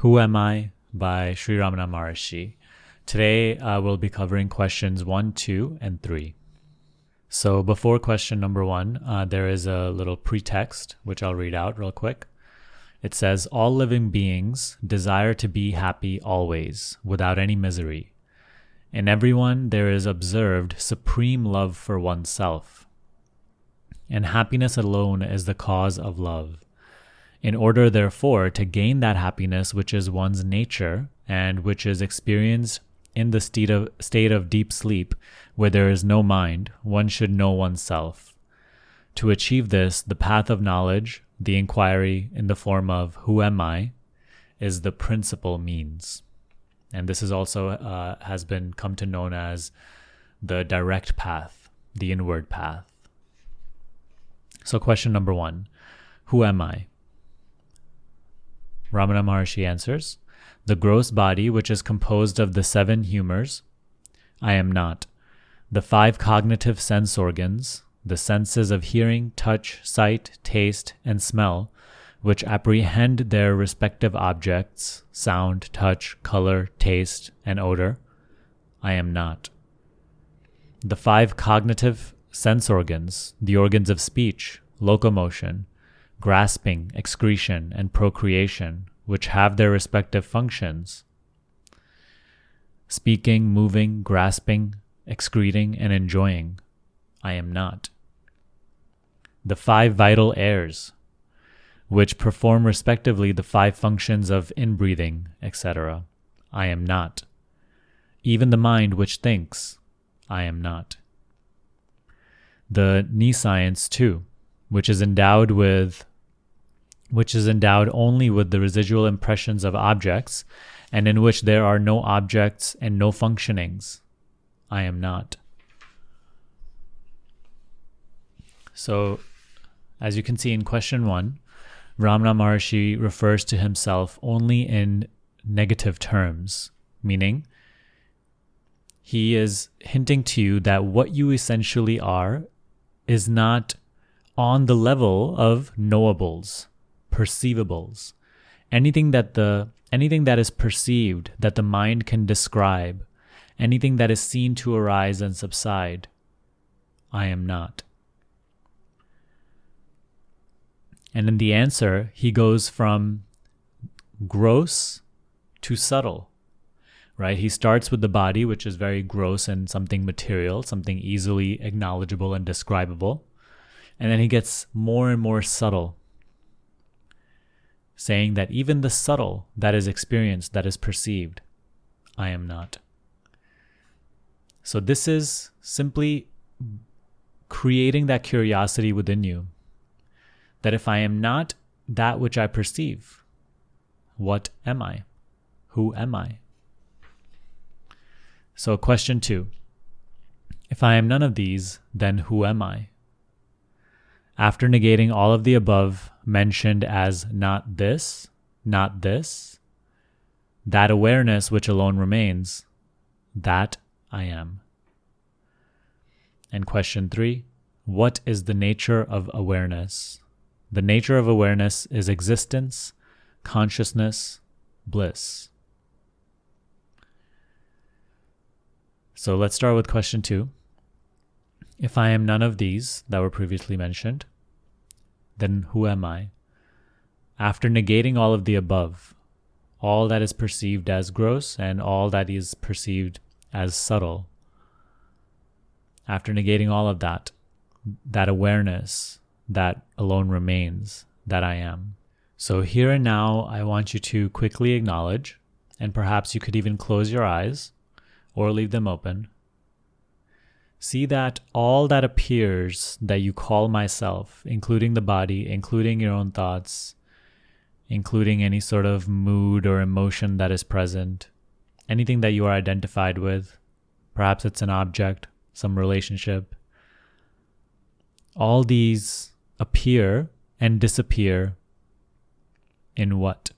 Who Am I by Sri Ramana Maharshi. Today we'll be covering questions 1, 2, and 3. So before question number 1, there is a little pretext, which I'll read out real quick. It says, all living beings desire to be happy always, without any misery. In everyone there is observed supreme love for oneself. And happiness alone is the cause of love. In order, therefore, to gain that happiness which is one's nature and which is experienced in the state of deep sleep, where there is no mind, one should know oneself. To achieve this, the path of knowledge, the inquiry in the form of who am I, is the principal means. And this is also has been come to known as the direct path, the inward path. So question number 1, who am I? Ramana Maharshi answers, the gross body which is composed of the 7 humors, I am not. The 5 cognitive sense organs, the senses of hearing, touch, sight, taste, and smell, which apprehend their respective objects, sound, touch, color, taste, and odor, I am not. The 5 cognitive sense organs, the organs of speech, locomotion, grasping, excretion, and procreation, which have their respective functions, speaking, moving, grasping, excreting, and enjoying, I am not. The 5 vital airs, which perform respectively the 5 functions of inbreathing, etc., I am not. Even the mind which thinks, I am not. The nescience too, which is endowed only with the residual impressions of objects, and in which there are no objects and no functionings, I am not. So, as you can see in question 1, Ramana Maharshi refers to himself only in negative terms, meaning he is hinting to you that what you essentially are is not on the level of knowables, perceivables. Anything that is perceived, that the mind can describe, anything that is seen to arise and subside, I am not. And in the answer, he goes from gross to subtle, right? He starts with the body, which is very gross and something material, something easily acknowledgeable and describable. And then he gets more and more subtle, saying that even the subtle that is experienced, that is perceived, I am not. So this is simply creating that curiosity within you, that if I am not that which I perceive, what am I? Who am I? So question 2, if I am none of these, then who am I? After negating all of the above mentioned as not this, that awareness which alone remains, that I am. And question 3, what is the nature of awareness? The nature of awareness is existence, consciousness, bliss. So let's start with question 2. If I am none of these that were previously mentioned, then who am I? After negating all of the above, all that is perceived as gross and all that is perceived as subtle, after negating all of that awareness, that alone remains, that I am. So here and now, I want you to quickly acknowledge, and perhaps you could even close your eyes or leave them open. See that all that appears that you call myself, including the body, including your own thoughts, including any sort of mood or emotion that is present, anything that you are identified with, perhaps it's an object, some relationship, all these appear and disappear in what?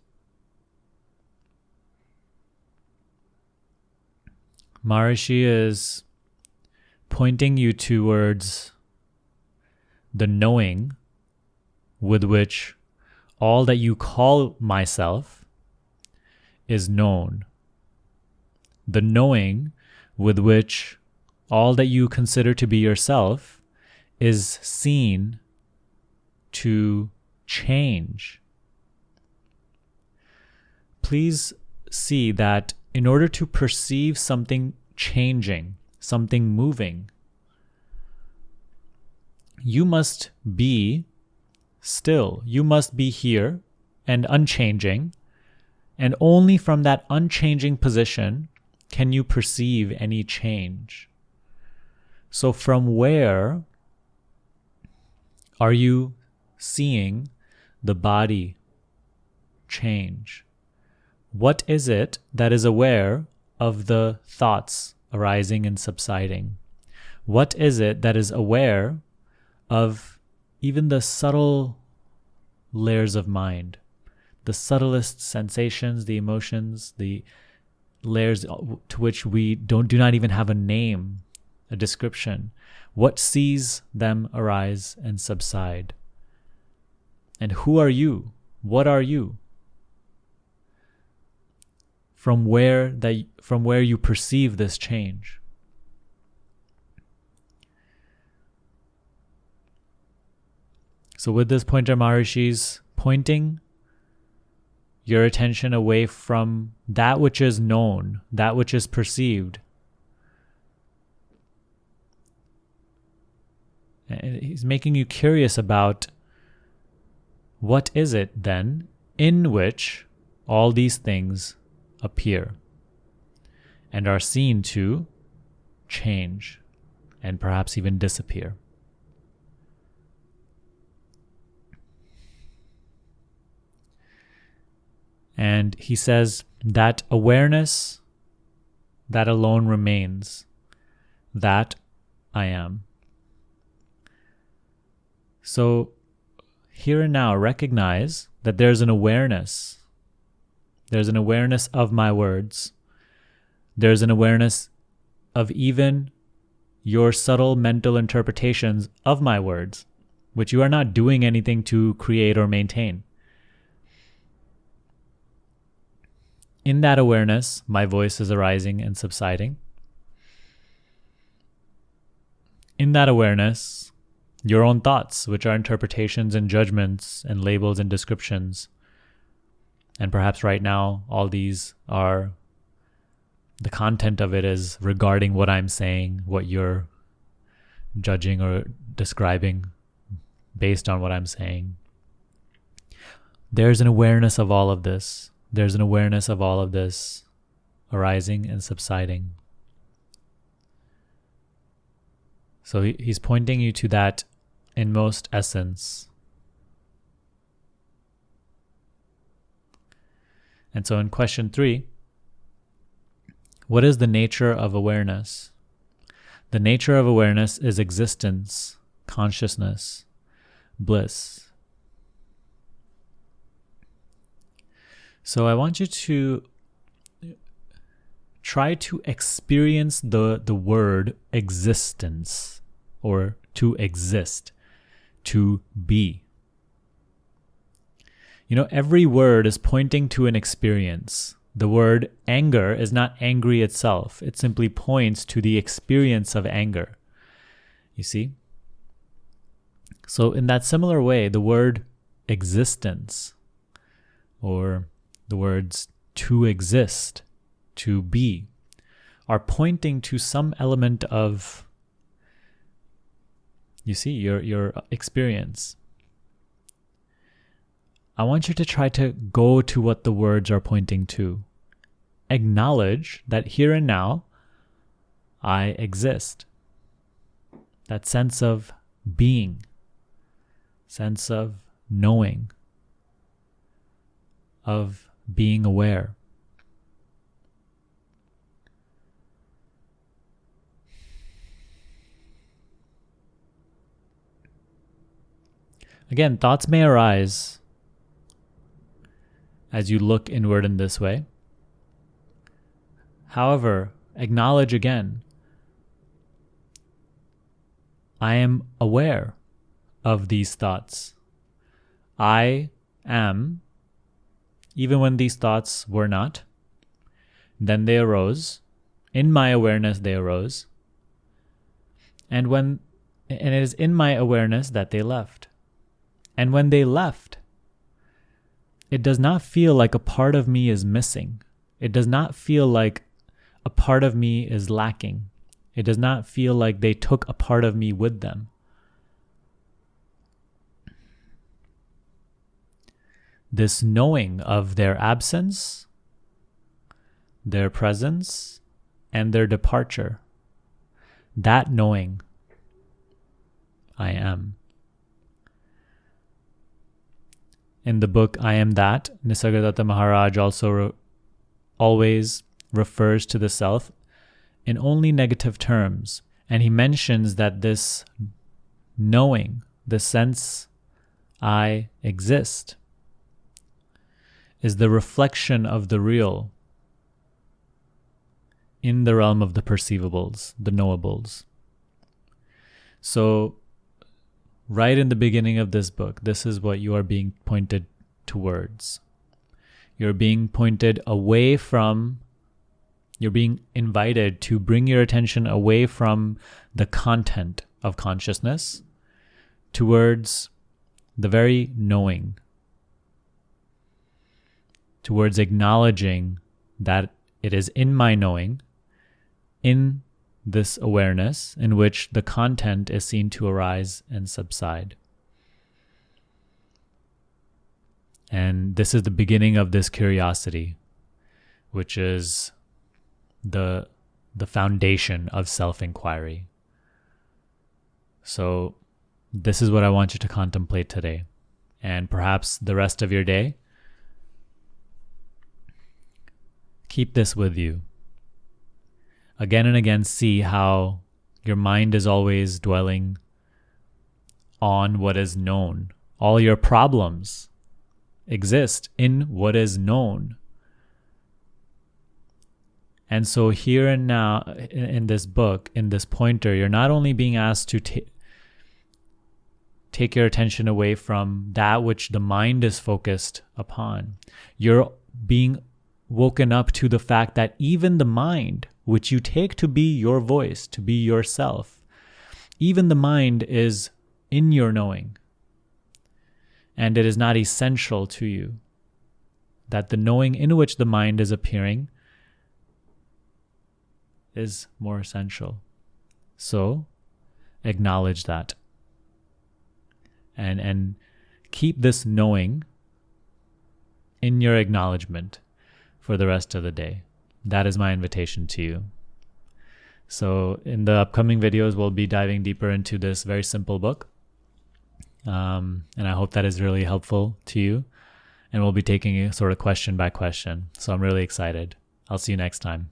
Maharshi is pointing you towards the knowing with which all that you call myself is known. The knowing with which all that you consider to be yourself is seen to change. Please see that in order to perceive something changing, something moving, you must be still. You must be here and unchanging. And only from that unchanging position can you perceive any change. So from where are you seeing the body change? What is it that is aware of the thoughts arising and subsiding? What is it that is aware of even the subtle layers of mind, the subtlest sensations, the emotions, the layers to which we do not even have a name, a description? What sees them arise and subside? And who are you? What are you? From where you perceive this change. So with this pointer, Maharishi's pointing your attention away from that which is known, that which is perceived. And he's making you curious about what is it then in which all these things appear and are seen to change and perhaps even disappear. And he says that awareness, that alone remains. That I am. So here and now, recognize that there's an awareness. There's an awareness of my words. There's an awareness of even your subtle mental interpretations of my words, which you are not doing anything to create or maintain. In that awareness, my voice is arising and subsiding. In that awareness, your own thoughts, which are interpretations and judgments and labels and descriptions. And perhaps right now, all these are, the content of it is regarding what I'm saying, what you're judging or describing based on what I'm saying. There's an awareness of all of this. There's an awareness of all of this arising and subsiding. So he's pointing you to that inmost essence. And so in question 3, what is the nature of awareness? The nature of awareness is existence, consciousness, bliss. So I want you to try to experience the word existence, or to exist, to be. You know, every word is pointing to an experience. The word anger is not angry itself. It simply points to the experience of anger. You see? So in that similar way, the word existence, or the words to exist, to be, are pointing to some element of, you see, your experience. I want you to try to go to what the words are pointing to. Acknowledge that here and now, I exist. That sense of being, sense of knowing, of being aware. Again, thoughts may arise as you look inward in this way. However, acknowledge again, I am aware of these thoughts. I am, even when these thoughts were not, Then they arose. In my awareness, they arose. And it is in my awareness that they left. And when they left, it does not feel like a part of me is missing. It does not feel like a part of me is lacking. It does not feel like they took a part of me with them. This knowing of their absence, their presence, and their departure, that knowing, I am. In the book I Am That, Nisargadatta Maharaj also always refers to the self in only negative terms. And he mentions that this knowing, the sense I exist, is the reflection of the real in the realm of the perceivables, the knowables. So, right in the beginning of this book, this is what you are being pointed towards. You're being pointed away from, you're being invited to bring your attention away from the content of consciousness towards the very knowing, towards acknowledging that it is in my knowing, in this awareness, in which the content is seen to arise and subside. And this is the beginning of this curiosity, which is the foundation of self-inquiry. So this is what I want you to contemplate today. And perhaps the rest of your day, keep this with you. Again and again, see how your mind is always dwelling on what is known. All your problems exist in what is known. And so here and now, in this book, in this pointer, you're not only being asked to take your attention away from that which the mind is focused upon. You're being woken up to the fact that even the mind, which you take to be your voice, to be yourself, even the mind is in your knowing. And it is not essential to you. That the knowing in which the mind is appearing is more essential. So, acknowledge that. And keep this knowing in your acknowledgement for the rest of the day. That is my invitation to you. So in the upcoming videos, we'll be diving deeper into this very simple book. And I hope that is really helpful to you. And we'll be taking it sort of question by question. So I'm really excited. I'll see you next time.